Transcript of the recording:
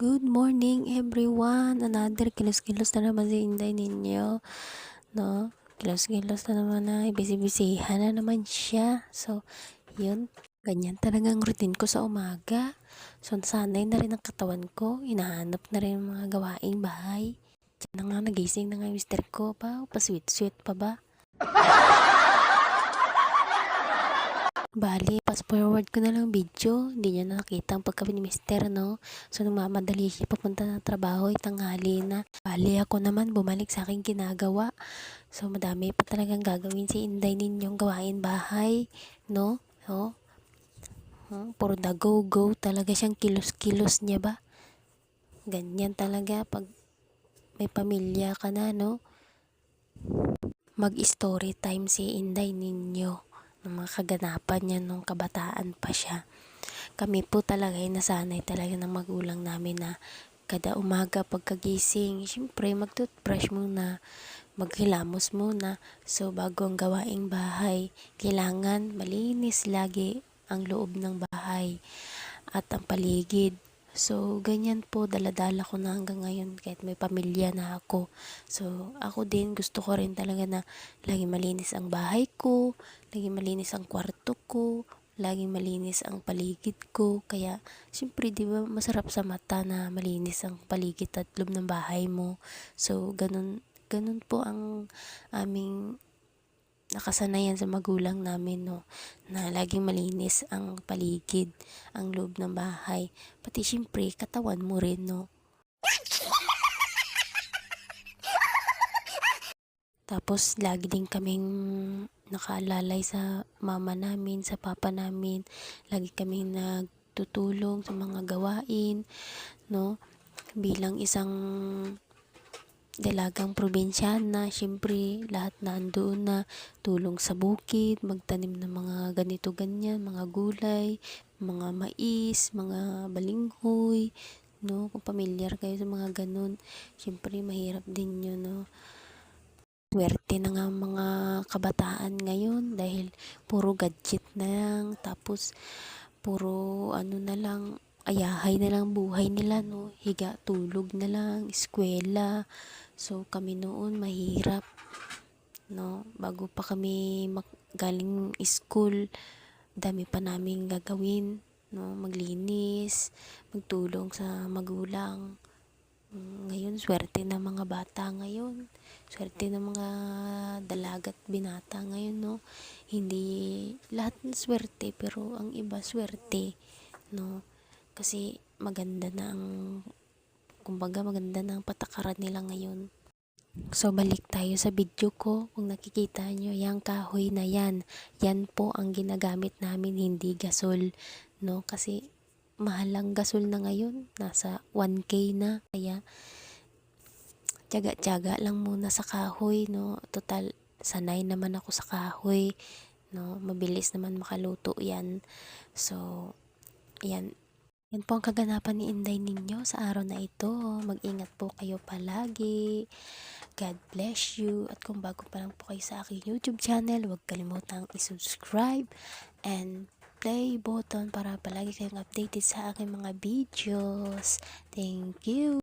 Good morning everyone! Another kilos-kilos na naman si Inday ninyo, no? Kilos-kilos na naman na, busy-busyhan na naman siya. So, yun, ganyan talagang routine ko sa umaga. So, sanay na rin ang katawan ko, hinahanap na rin ang mga gawaing bahay. Diyan na nga, nagising na nga yung mister ko pa, pa-sweet-sweet pa ba? Bali, fast forward ko na lang video. Hindi niya nakita ang pagkabi ni mister, no? So, nagmamadali siya papunta ng trabaho, tanghali na. Bali, ako naman bumalik sa aking ginagawa. So, madami pa talagang gagawin si Inday ninyong gawain bahay, no? No? Puro the go-go talaga siyang kilos-kilos niya ba? Ganyan talaga pag may pamilya ka na, no? Mag-story time si Inday ninyo ng mga kaganapan niya nung kabataan pa siya. Kami po talaga ay nasanay talaga ng magulang namin na kada umaga pagkagising, syempre mag-toothbrush muna, maghilamos muna. So bago ang gawaing bahay, kailangan malinis lagi ang loob ng bahay at ang paligid. So, ganyan po, daladala ko na hanggang ngayon kahit may pamilya na ako. So, ako din, gusto ko rin talaga na laging malinis ang bahay ko, laging malinis ang kwarto ko, laging malinis ang paligid ko. Kaya, siyempre, di ba, masarap sa mata na malinis ang paligid at loob ng bahay mo. So, ganun po ang aming nakasanayan sa magulang namin, no, na laging malinis ang paligid, ang loob ng bahay, pati syempre katawan mo rin, no. Tapos lagi din kaming nakaalalay sa mama namin, sa papa namin, lagi kaming nagtutulong sa mga gawain, no, bilang isang dalagang probinsyana, syempre lahat nandoon na, tulong sa bukid, magtanim ng mga ganito ganyan, mga gulay, mga mais, mga balinghoy, no? Kung pamilyar kayo sa mga ganun, syempre mahirap din yun, no? Swerte na nga mga kabataan ngayon dahil puro gadget na lang, tapos puro ano na lang, ayahay na lang buhay nila, no? Higa, tulog na lang, eskwela. So, kami noon mahirap, no? Bago pa kami galing school, dami pa namin gagawin, no? Maglinis, magtulong sa magulang. Ngayon, swerte na mga bata ngayon. Swerte na mga dalagat binata ngayon, no? Hindi lahat ng swerte, pero ang iba swerte, no? Kasi maganda na ang kumbaga maganda na ang patakaran nila ngayon. So balik tayo sa video ko. Kung nakikita nyo, yung kahoy na yan po ang ginagamit namin, hindi gasol, no? Kasi mahal ang gasol na ngayon, nasa 1K na. Kaya tiyaga-tiyaga lang muna sa kahoy, no? Total sanay naman ako sa kahoy, no? Mabilis naman makaluto yan. So yan, yan po ang kaganapan ni Inday ninyo sa araw na ito. Mag-ingat po kayo palagi. God bless you. At kung bago pa lang po kayo sa aking YouTube channel, huwag kalimutang i-subscribe and play button para palagi kayong updated sa aking mga videos. Thank you!